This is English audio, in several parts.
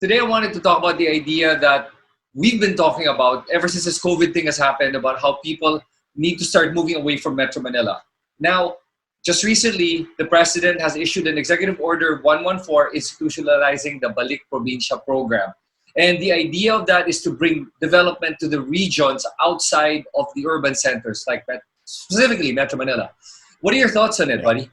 Today I wanted to talk about the idea that we've been talking about ever since this COVID thing has happened, about how people need to start moving away from Metro Manila. Now, just recently, the president has issued an executive order 114 institutionalizing the Balik Probinsya program. And the idea of that is to bring development to the regions outside of the urban centers, like specifically Metro Manila. What are your thoughts on it, buddy?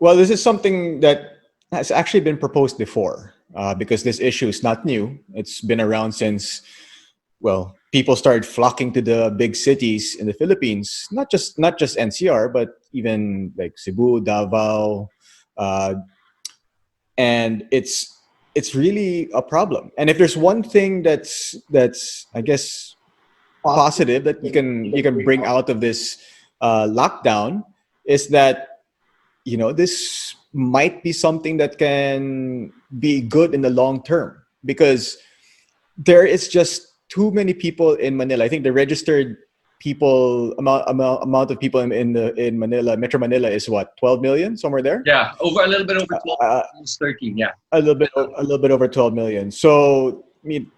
Well, this is something that has actually been proposed before because this issue is not new. It's been around since, well, people started flocking to the big cities in the Philippines, not just NCR, but even like Cebu, Davao, and it's really a problem. And if there's one thing that's I guess positive that you can bring out of this lockdown is that this might be something that can be good in the long term because there is just too many people in Manila. I think the registered amount of people in Manila, Metro Manila, is what, 12 million, somewhere there. Yeah, over a little bit over 12, almost 13. Yeah, a little bit over 12 million. So I mean,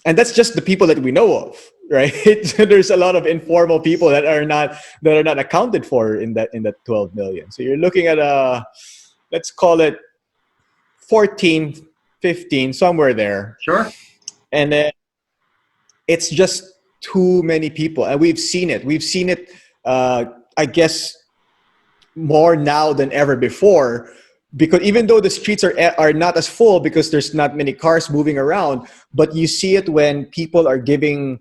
and that's just the people that we know of, right? There's a lot of informal people that are not accounted for in that 12 million. So you're looking at let's call it 14, 15, somewhere there. Sure. And then it's just too many people, and we've seen it. I guess more now than ever before. Because even though the streets are not as full because there's not many cars moving around, but you see it when people are giving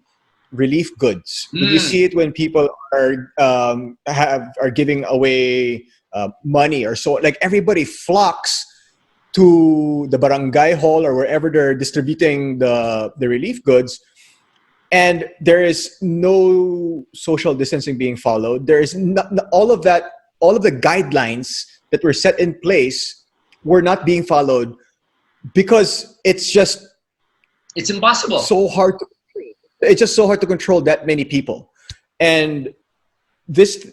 relief goods. You see it when people are giving away money or so. Like everybody flocks to the barangay hall or wherever they're distributing the relief goods, and there is no social distancing being followed. There is all of that. All of the guidelines that were set in place were not being followed because it's impossible. It's just so hard to control that many people. And this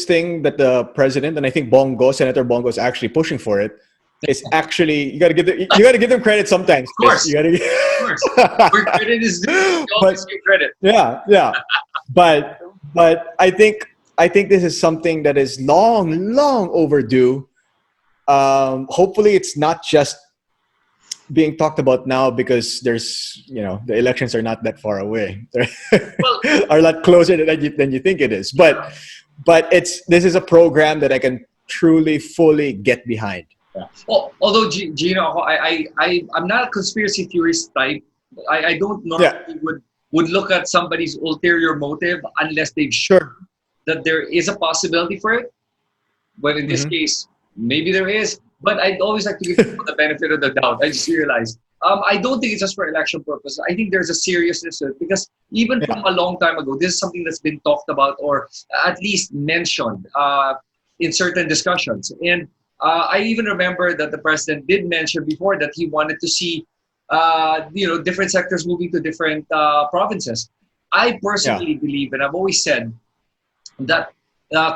thing that the president, and I think Senator Bongo is actually pushing for it, is actually, you got to give them credit sometimes. Of course. Of course. Where credit is due, you always give credit. Yeah. But I think this is something that is long overdue. Hopefully it's not just being talked about now because there's, the elections are not that far away. Are a lot closer than you think it is. But this is a program that I can truly, fully get behind. Yeah. Well, although, Jinno, I'm not a conspiracy theorist type. I don't know if you would look at somebody's ulterior motive unless they've sure that there is a possibility for it. But in this case, maybe there is. But I'd always like to give people the benefit of the doubt. I just realized. I don't think it's just for election purposes. I think there's a seriousness to it because even from a long time ago, this is something that's been talked about or at least mentioned in certain discussions. And I even remember that the president did mention before that he wanted to see different sectors moving to different provinces. I personally believe, and I've always said, that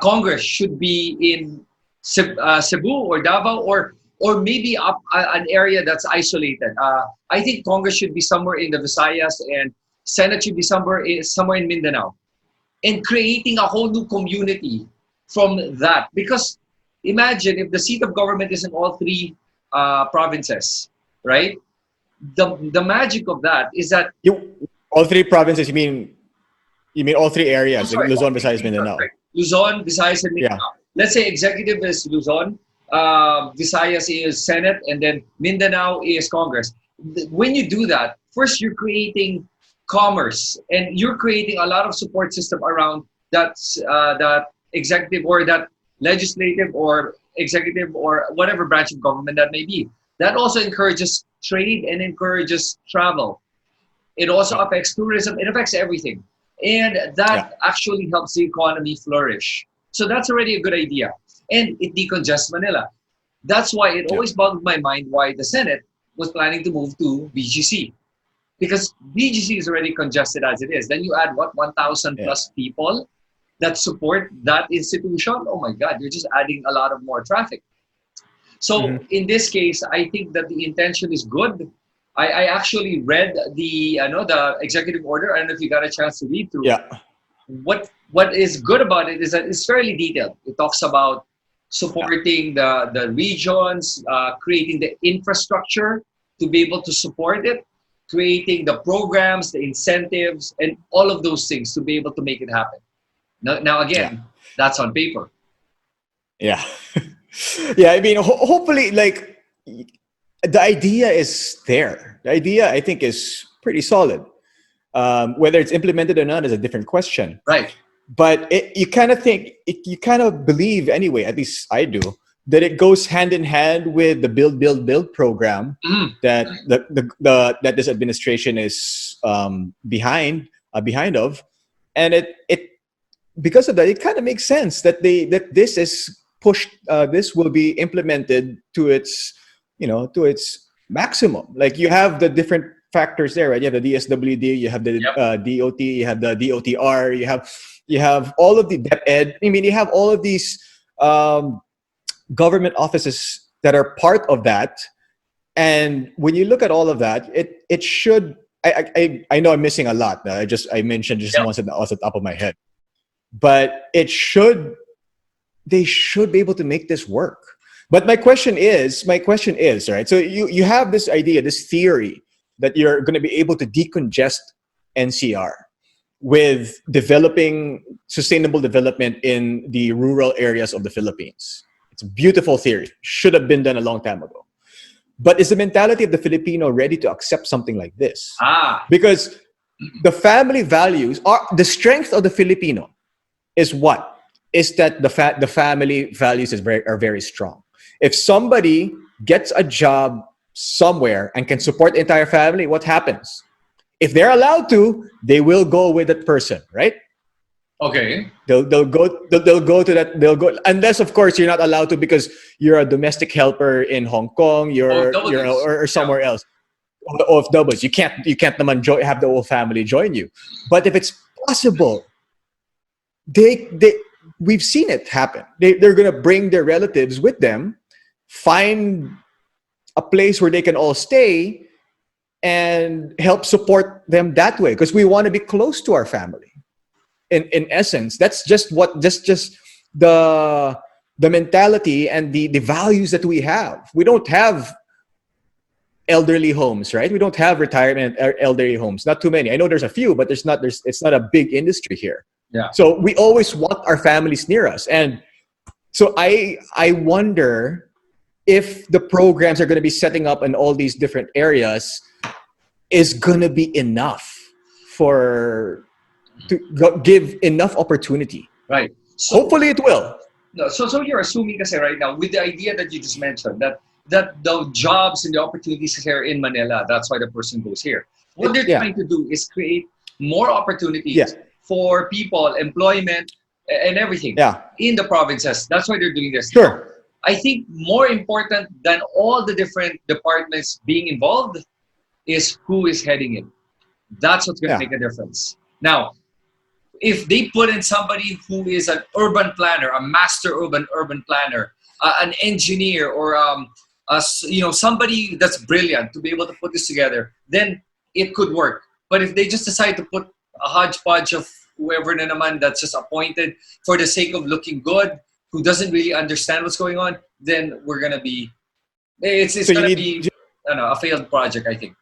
Congress should be in Cebu or Davao or maybe up an area that's isolated. I think Congress should be somewhere in the Visayas and Senate should be somewhere in Mindanao, and creating a whole new community from that. Because imagine if the seat of government is in all three provinces, right? The magic of that is that all three provinces. You mean all three areas, like Luzon, Visayas, Mindanao. Luzon, Visayas, and Mindanao. Yeah. Let's say executive is Luzon, Visayas is Senate, and then Mindanao is Congress. When you do that, first you're creating commerce, and you're creating a lot of support system around that executive or that legislative or executive or whatever branch of government that may be. That also encourages trade and encourages travel. It also affects tourism. It affects everything. And that actually helps the economy flourish. So that's already a good idea. And it decongests Manila. That's why it always boggled my mind why the Senate was planning to move to BGC. Because BGC is already congested as it is. Then you add 1,000 plus people that support that institution. Oh my God, you're just adding a lot of more traffic. So in this case, I think that the intention is good. I actually read the executive order. I don't know if you got a chance to read through. Yeah. What is good about it is that it's fairly detailed. It talks about supporting the regions, creating the infrastructure to be able to support it, creating the programs, the incentives, and all of those things to be able to make it happen. Now again, that's on paper. Yeah. Yeah. I mean, hopefully, like, the idea is there. The idea, I think, is pretty solid. Whether it's implemented or not is a different question. Right. But you kind of you kind of believe anyway, at least I do, that it goes hand in hand with the build program that that this administration is behind of, and it because of that, it kind of makes sense that this is pushed. This will be implemented to its maximum. Like, you have the different factors there, right? You have the DSWD, you have the DOT, you have the DOTR, you have all of the DepEd. I mean, you have all of these government offices that are part of that. And when you look at all of that, it should. I know I'm missing a lot. I mentioned just once off the top of my head, but they should be able to make this work. But my question is, right? So you have this idea, this theory that you're going to be able to decongest NCR with developing sustainable development in the rural areas of the Philippines. It's a beautiful theory. Should have been done a long time ago. But is the mentality of the Filipino ready to accept something like this? Because the family values are the strength of the Filipino. Is what? Is that the family values are very strong. If somebody gets a job somewhere and can support the entire family, what happens? If they're allowed to, they will go with that person, right? Okay. They'll go to that. They'll go, unless of course you're not allowed to because you're a domestic helper in Hong Kong, or somewhere else. Or if doubles, you can't naman have the whole family join you. But if it's possible, we've seen it happen. They're gonna bring their relatives with them, find a place where they can all stay, and help support them that way, because we want to be close to our family. In essence, that's just the mentality and the values that we have. We don't have elderly homes, right? We don't have retirement elderly homes. Not too many. I know there's a few, but it's not a big industry here. Yeah. So we always want our families near us. And so I wonder if the programs are going to be setting up in all these different areas is going to be enough to give enough opportunity. Right. So, hopefully it will. No, so you're assuming kasi right now with the idea that you just mentioned that the jobs and the opportunities here in Manila, that's why the person goes here. What they're trying to do is create more opportunities for people, employment, and everything in the provinces. That's why they're doing this. Sure. I think more important than all the different departments being involved is who is heading it. That's what's going to make a difference. Now, if they put in somebody who is an urban planner, a master urban planner, an engineer, or somebody that's brilliant to be able to put this together, then it could work. But if they just decide to put a hodgepodge of whoever na naman that's just appointed for the sake of looking good, who doesn't really understand what's going on, then we're gonna be. It's gonna be a failed project, I think.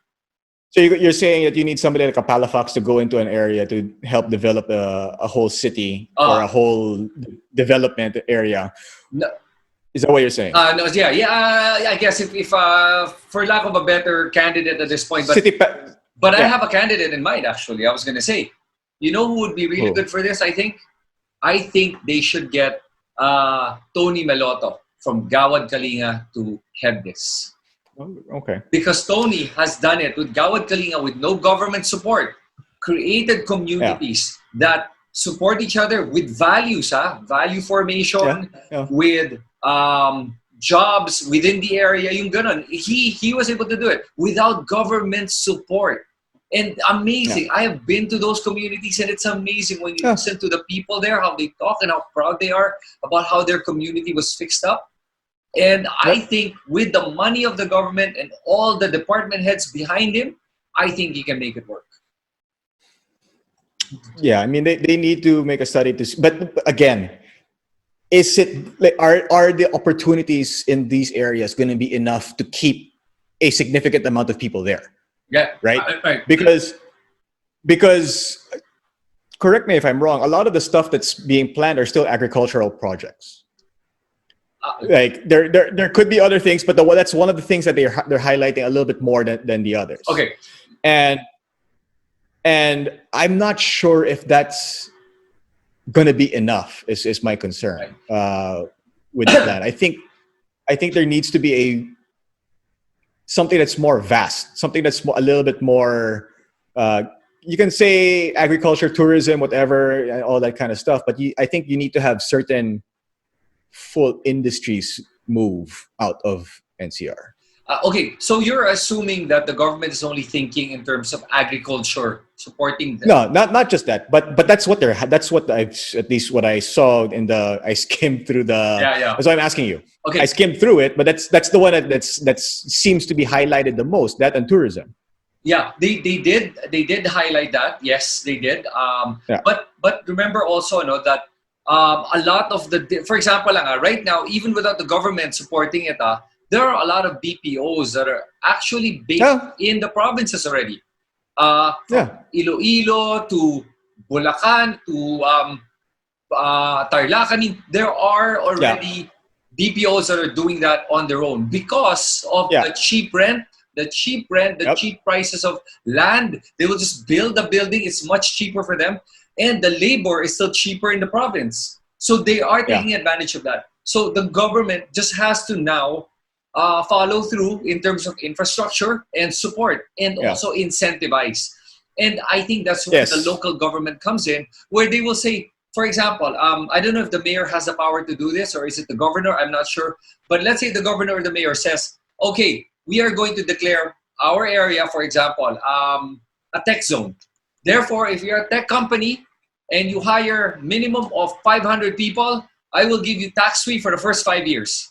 So you're saying that you need somebody like a Palafox to go into an area to help develop a whole city or a whole development area. No. Is that what you're saying? No, I guess if for lack of a better candidate at this point, but I have a candidate in mind. Actually, I was gonna say, you know who would be really good for this? I think they should get Tony Meloto from Gawad Kalinga to head this. Okay. Because Tony has done it with Gawad Kalinga with no government support, created communities that support each other with values, value formation, with jobs within the area. Yung ganon. He was able to do it without government support. And amazing. I have been to those communities, and it's amazing when you listen to the people there, how they talk and how proud they are about how their community was fixed up. And I Yep. think with the money of the government and all the department heads behind him, I think he can make it work. Yeah, I mean, they need to make a study but again, is it like are the opportunities in these areas going to be enough to keep a significant amount of people there, Yeah, right? right. Because correct me if I'm wrong, a lot of the stuff that's being planned are still agricultural projects. Like there could be other things, but that's one of the things that they're highlighting a little bit more than the others. Okay. And I'm not sure if that's going to be enough. Is my concern with the plan. I think there needs to be something that's more vast, something that's a little bit more. You can say agriculture, tourism, whatever, and all that kind of stuff. But I think you need to have certain full industries move out of NCR. Okay, so you're assuming that the government is only thinking in terms of agriculture, supporting them. No, not just that, but that's what I've at least what I saw in the I skimmed through the. Yeah. That's why I'm asking you. Okay. I skimmed through it, but that's the one that seems to be highlighted the most. That and tourism. Yeah, they did highlight that. Yes, they did. Yeah. But remember also, that a lot of for example, right now, even without the government supporting it, there are a lot of BPOs that are actually based Yeah. in the provinces already. From Yeah. Iloilo to Bulacan to Tarlac. I mean, there are already BPOs that are doing that on their own because of Yeah. the cheap rent, the Yep. cheap prices of land. They will just build a building. It's much cheaper for them. And the labor is still cheaper in the province. So they are Yeah. taking advantage of that. So the government just has to now follow through in terms of infrastructure and support and Yeah. also incentivize. And I think that's where the Yes. local government comes in, where they will say, for example, I don't know if the mayor has the power to do this or is it the governor, I'm not sure. But let's say the governor or the mayor says, okay, we are going to declare our area, for example, a tech zone. Therefore, if you're a tech company and you hire minimum of 500 people, I will give you tax-free for the first 5 years.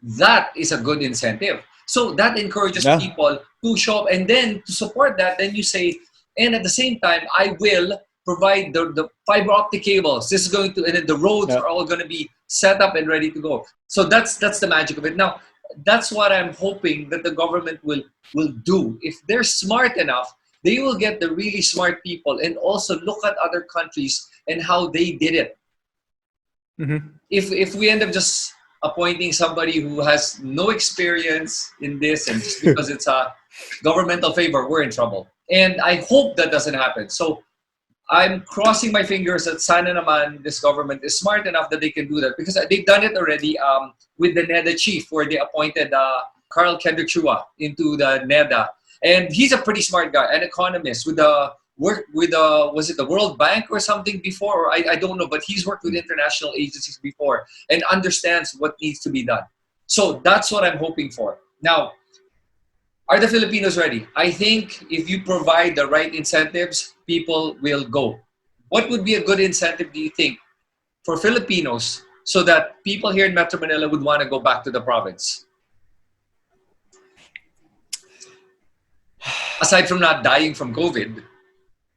That is a good incentive. So that encourages Yeah. people to show up, and then to support that, then you say, and at the same time, I will provide the fiber optic cables. This is going to, and then the roads Yeah. are all going to be set up and ready to go. So that's the magic of it. Now, that's what I'm hoping that the government will do. If they're smart enough, they will get the really smart people and also look at other countries and how they did it. Mm-hmm. If we end up just appointing somebody who has no experience in this and just because it's a governmental favor, we're in trouble. And I hope that doesn't happen. So I'm crossing my fingers that sana naman this government is smart enough that they can do that, because they've done it already with the NEDA chief, where they appointed Carl Kendrick Chua into the NEDA. And he's a pretty smart guy, an economist with the worked with was it the World Bank or something before? Or I don't know, but he's worked with international agencies before and understands what needs to be done. So that's what I'm hoping for. Now, are the Filipinos ready? I think if you provide the right incentives, people will go. What would be a good incentive, do you think, for Filipinos so that people here in Metro Manila would want to go back to the province? Aside from not dying from COVID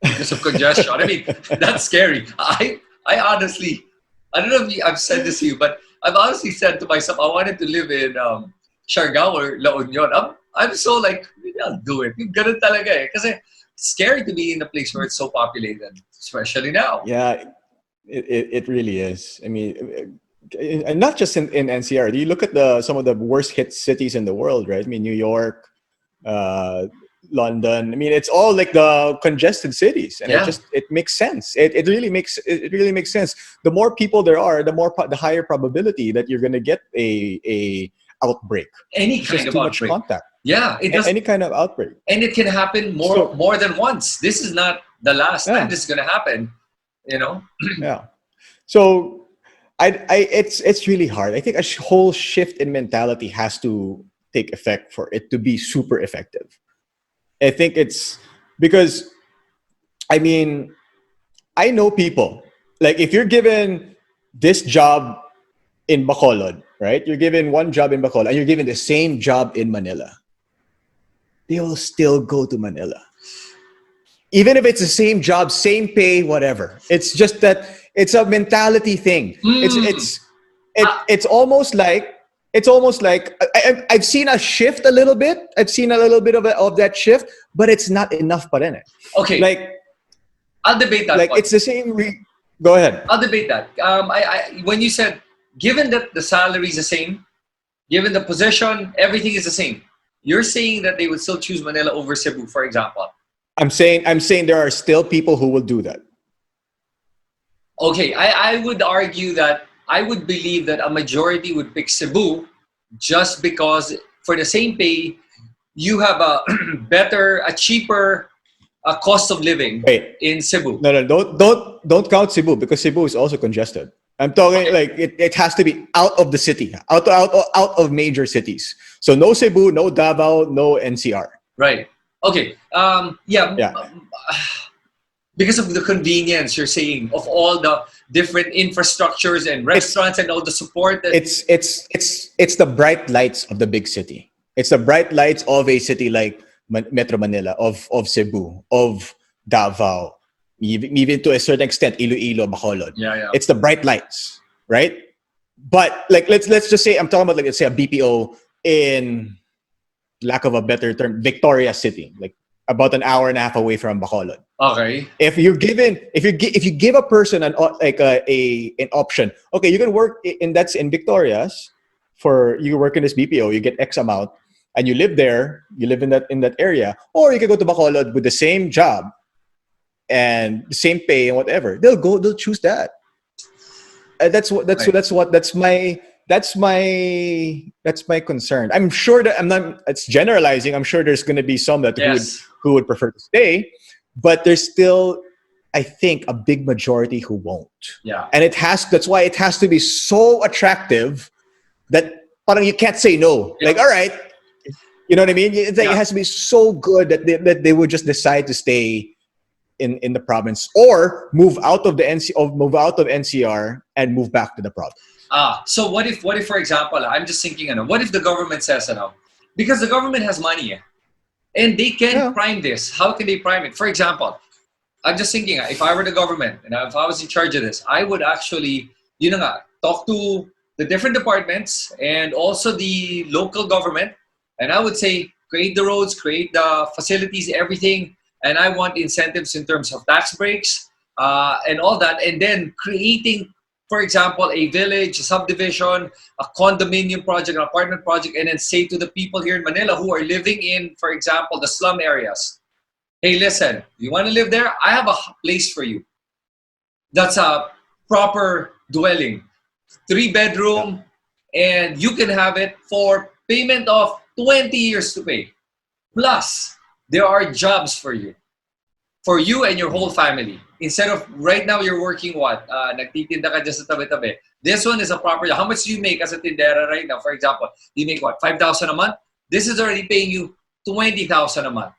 because of congestion. I mean, that's scary. I honestly, I don't know if I've said this to you, but I've honestly said to myself, I wanted to live in Siargao or La Union. I'm so like, maybe I'll do it. Ganun talaga eh. Kasi it's scary to be in a place where it's so populated, especially now. Yeah, it really is. I mean, and not just in NCR. You look at some of the worst hit cities in the world, right? I mean, New York, uh, London. I mean, it's all like the congested cities, and Yeah. it makes sense. It really makes sense. The more people there are, the higher probability that you're going to get a outbreak. Any It's kind just of too much outbreak. contact. Yeah, it does. Any kind of outbreak. And it can happen more than once. This is not the last time this is going to happen, you know? Yeah. So it's really hard. I think a whole shift in mentality has to take effect for it to be super effective. I think it's because, I mean, I know people, like if you're given this job in Bacolod, right? You're given one job in Bacolod and you're given the same job in Manila. They will still go to Manila. Even if it's the same job, same pay, whatever. It's just that it's a mentality thing. It's almost like I've seen a shift a little bit. I've seen a little bit of that shift, but it's not enough pa rin eh. Okay. I'll debate that point. It's the same. Go ahead. I'll debate that. When you said, given that the salary is the same, given the position, everything is the same, you're saying that they would still choose Manila over Cebu, for example. I'm saying there are still people who will do that. Okay, I would argue that I would believe that a majority would pick Cebu just because for the same pay, you have a cheaper cost of living in Cebu. No, don't count Cebu because Cebu is also congested. I'm talking like it has to be out of the city, out of major cities. So no Cebu, no Davao, no NCR. Right. Okay. Because of the convenience you're saying of all the different infrastructures and restaurants and all the support. It's the bright lights of the big city. It's the bright lights of a city like Metro Manila, of Cebu, of Davao, even to a certain extent, Iloilo, Bacolod. Yeah. It's the bright lights, right? But like let's just say I'm talking about, like, let's say a BPO in, lack of a better term, Victoria City, like about an hour and a half away from Bacolod. Okay. If you give a person an option, okay, you can work in Victoria's, you work in this BPO, you get X amount, and you live there, you live in that area, or you can go to Bacolod with the same job and the same pay and whatever. They'll choose that. That's my concern. I'm sure that it's generalizing. I'm sure there's going to be some that who would prefer to stay, but there's still, I think, a big majority who won't. Yeah. And that's why it has to be so attractive that parang you can't say no. Yeah. Like, all right, you know what I mean? It has to be so good that they would just decide to stay in the province or move out of NCR and move back to the province. So what if for example, I'm just thinking, what if the government says, because the government has money and they can prime this. How can they prime it? For example, I'm just thinking, if I were the government and if I was in charge of this, I would actually, talk to the different departments and also the local government, and I would say, create the roads, create the facilities, everything, and I want incentives in terms of tax breaks and all that, and then creating, for example, a village, a subdivision, a condominium project, an apartment project, and then say to the people here in Manila who are living in, for example, the slum areas, hey, listen, you want to live there? I have a place for you. That's a proper dwelling, 3-bedroom, and you can have it for payment of 20 years to pay. Plus, there are jobs for you and your whole family. Instead of right now you're working nagtitinda ka dyan sa tabi-tabi. This one is a proper job. How much do you make as a tindera right now? For example, you make 5,000 a month? This is already paying you 20,000 a month.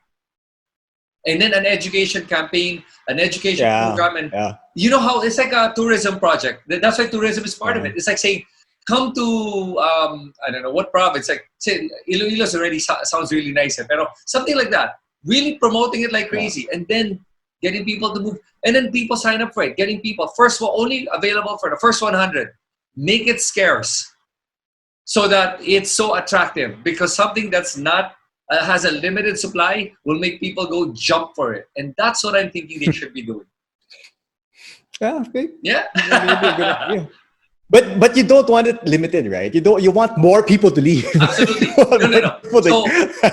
And then an education campaign, an education program, and you know how it's like a tourism project. That's why tourism is part of it. It's like saying, come to I don't know what province. Like say Iloilo's already sounds really nice, pero something like that. Really promoting it like crazy, and then getting people to move, and then people sign up for it. Getting people only available for the first 100. Make it scarce, so that it's so attractive. Because something that's not has a limited supply will make people go jump for it, and that's what I'm thinking they should be doing. Okay. Yeah. But you don't want it limited, right? You want more people to leave. Absolutely. No.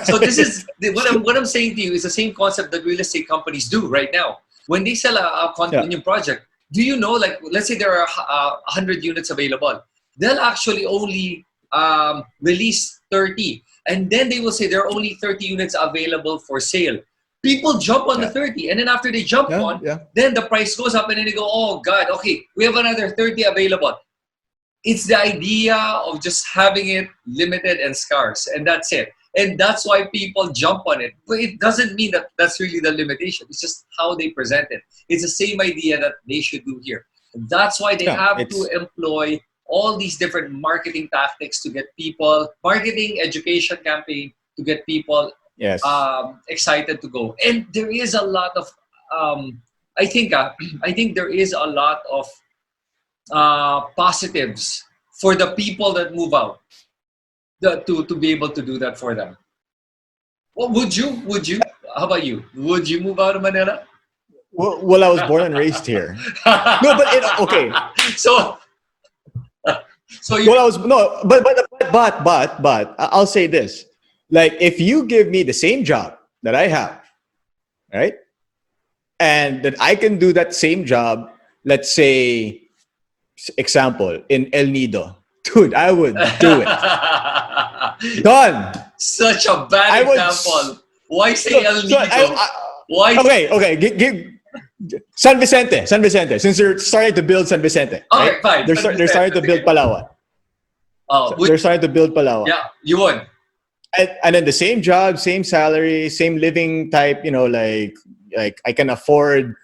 So this is what I'm saying to you is the same concept that real estate companies do right now. When they sell a condominium project, do you know, like, let's say there are 100 units available, they'll actually only release 30, and then they will say there are only 30 units available for sale. People jump on the 30, and then after they jump then the price goes up, and then they go, oh God, okay, we have another 30 available. It's the idea of just having it limited and scarce, and that's it. And that's why people jump on it. But it doesn't mean that that's really the limitation. It's just how they present it. It's the same idea that they should do here. And that's why they have to employ all these different marketing tactics to get people, marketing education campaign to get people Yes. excited to go. And there is a lot of, I think, I think there is a lot of positives for the people that move out to be able to do that for them. Well, would you? Would you? How about you? Would you move out of Manila? Well, I was born and raised here. No, but okay. So, so you. Well, I was no, but I'll say this: like, if you give me the same job that I have, right, and that I can do that same job, let's say, example in El Nido, dude, I would do it. Done. Such a bad I would. example. Why say El Nido? Why? Okay. Give San Vicente. Since they're starting to build San Vicente, Okay, right? fine. They're starting to build Palawan. They're starting to build Palawan. Yeah, you would. And then the same job, same salary, same living type. Like I can afford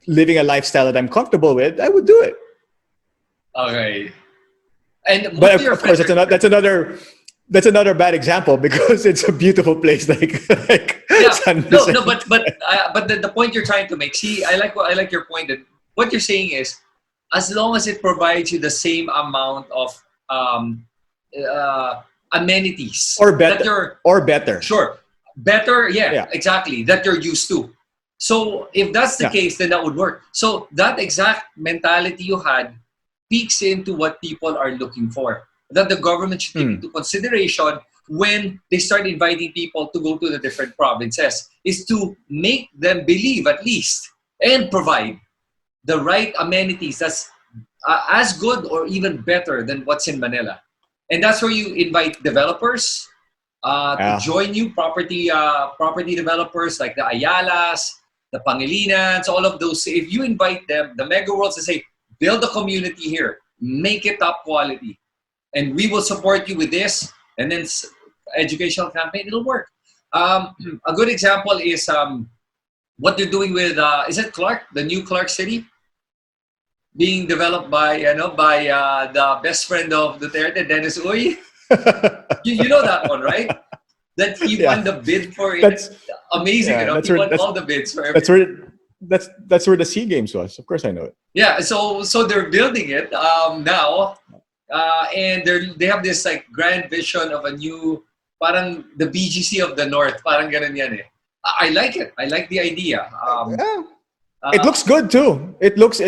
living a lifestyle that I'm comfortable with. I would do it. Okay. And but of course, that's another bad example because it's a beautiful place like yeah. San No, Vicente. but the point you're trying to make. See, I like your point that what you're saying is, as long as it provides you the same amount of amenities or better. Sure, better. Yeah, exactly. That you're used to. So if that's the case, then that would work. So that exact mentality you had peeks into what people are looking for. That the government should take into consideration when they start inviting people to go to the different provinces, is to make them believe at least and provide the right amenities that's as good or even better than what's in Manila. And that's where you invite developers to join you, property developers like the Ayalas, the Pangelinans, all of those. If you invite them, the mega worlds, to say, build a community here, make it top quality, and we will support you with this, and then educational campaign, it'll work. A good example is what they're doing with, is it Clark, the new Clark City? Being developed by the best friend of Duterte, Dennis Uy. you know that one, right? That he won the bid for it. That's amazing. He won all the bids for everything. That's where the SEA Games was. Of course, I know it. Yeah, so they're building it now, and they have this like grand vision of a new, parang the BGC of the North, parang ganun yan eh. I like it. I like the idea. It looks good too. It looks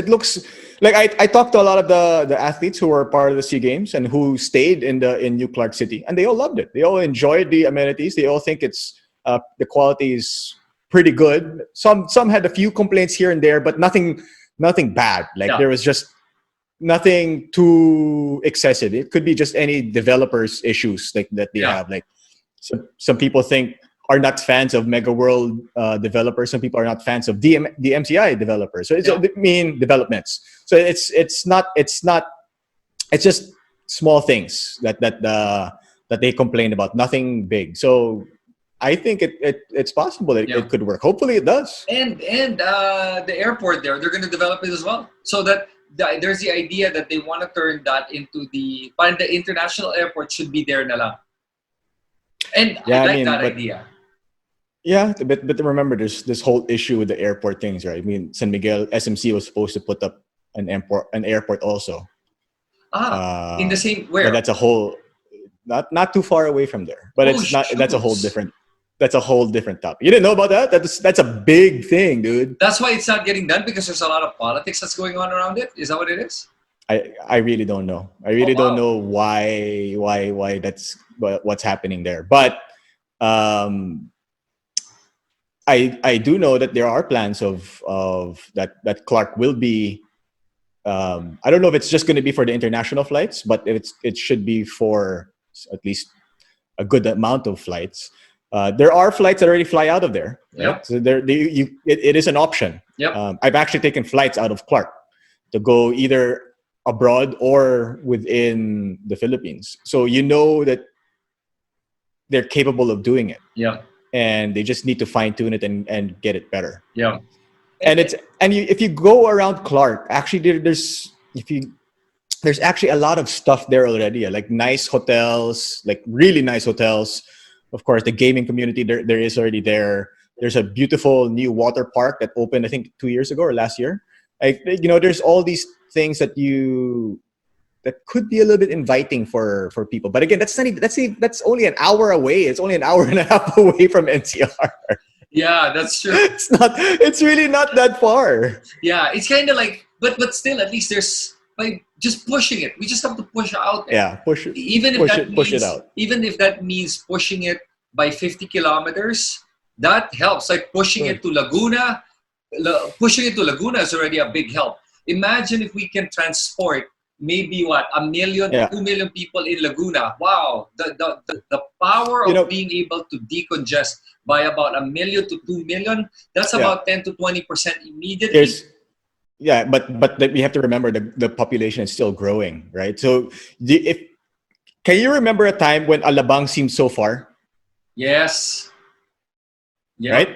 like I talked to a lot of the athletes who were part of the SEA Games and who stayed in New Clark City, and they all loved it. They all enjoyed the amenities. They all think it's the quality is pretty good. Some had a few complaints here and there, but nothing bad. Like there was just nothing too excessive. It could be just any developers issues like that they have. Like some people are not fans of Mega World developers. Some people are not fans of the MCI developers. So it's developments. So it's just small things that they complain about. Nothing big. So I think it's possible that it could work. Hopefully it does. And the airport they're going to develop it as well. So that there's the idea that they want to turn that into the international airport should be there na lang. And I like that idea. Yeah, but remember, there's this whole issue with the airport things, right? I mean, San Miguel SMC was supposed to put up an airport also. In the same where? But that's a whole not too far away from there. But it's not. That's a whole different topic. You didn't know about that? That's a big thing, dude. That's why it's not getting done, because there's a lot of politics that's going on around it. Is that what it is? I really don't know. I really don't know why that's what's happening there. But I do know that there are plans of that Clark will be. I don't know if it's just going to be for the international flights, but it should be for at least a good amount of flights. There are flights that already fly out of there. Right? Yep. So it is an option. Yep. I've actually taken flights out of Clark to go either abroad or within the Philippines. So you know that they're capable of doing it. Yeah. And they just need to fine tune it and get it better. Yeah. And if you go around Clark, actually there's there's actually a lot of stuff there already, like nice hotels, like really nice hotels. Of course, the gaming community there is already there. There's a beautiful new water park that opened, I think, 2 years ago or last year. Like, there's all these things that could be a little bit inviting for people. But again, that's only an hour away. It's only an hour and a half away from NCR. Yeah, that's true. It's really not that far. Yeah, it's kind of like, but still, at least there's by just pushing it. We just have to push out. Yeah, push it. Even if Push it out. even if that means pushing it by 50 kilometers, that helps. Like pushing it to Laguna, pushing it to Laguna is already a big help. Imagine if we can transport maybe what, 1 million, Yeah. 2 million people in Laguna. Wow, the power of being able to decongest by about 1 million to 2 million. That's about 10 to 20% immediately. But we have to remember the population is still growing, right? So can you remember a time when Alabang seemed so far? Yes. Yeah. Right?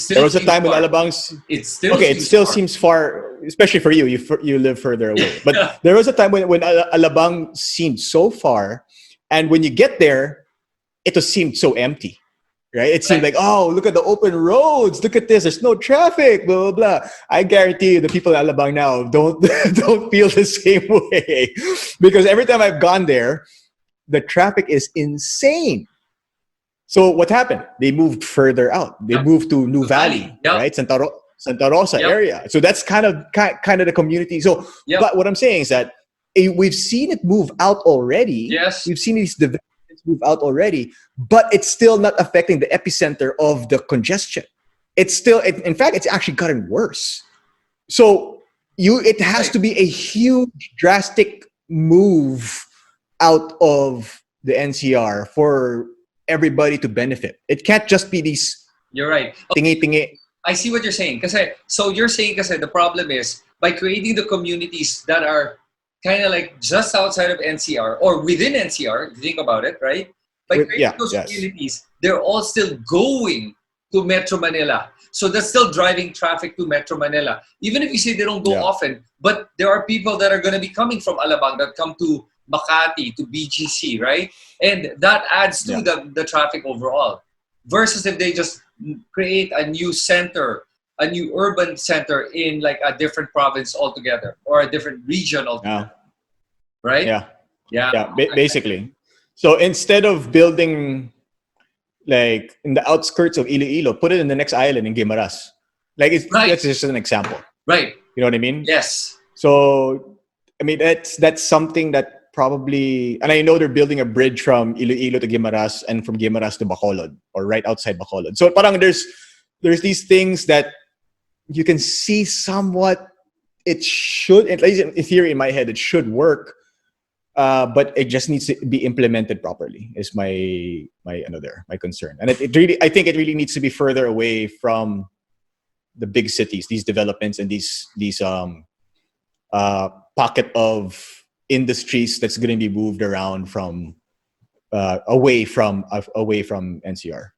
There was a time when Alabang's it still seems far, especially for you. You live further away. But there was a time when Alabang seemed so far, and when you get there, it just seemed so empty. Right? It seemed like, oh, look at the open roads. Look at this. There's no traffic. Blah blah blah. I guarantee you, the people in Alabang now don't feel the same way, because every time I've gone there, the traffic is insane. So what happened? They moved further out. They moved to New Valley, right? Santa Rosa area. So that's kind of the community. So, but what I'm saying is that we've seen it move out already. Yes, we've seen these developments move out already, but it's still not affecting the epicenter of the congestion. It's still, in fact, it's actually gotten worse. So it has to be a huge, drastic move out of the NCR for everybody to benefit. It can't just be these. You're right. Tingi. I see what you're saying. So you're saying the problem is by creating the communities that are kind of like just outside of NCR or within NCR, if you think about it, right? By creating those communities, they're all still going to Metro Manila. So that's still driving traffic to Metro Manila. Even if you say they don't go often, but there are people that are going to be coming from Alabang that come to Makati, to BGC, right? And that adds to the traffic overall. Versus if they just create a new center, a new urban center in like a different province altogether or a different region altogether. Right? Yeah. Basically. So instead of building like in the outskirts of Iloilo, put it in the next island in Guimaras. Like that's just an example. Right. You know what I mean? Yes. So I mean that's something that probably, and I know they're building a bridge from Iloilo to Guimaras and from Guimaras to Bacolod or right outside Bacolod. So parang there's these things that you can see somewhat. It should, at least in theory in my head, it should work, but it just needs to be implemented properly. Is my concern, and it really, I think it really needs to be further away from the big cities, these developments and these pocket of industries that's going to be moved around from away from NCR.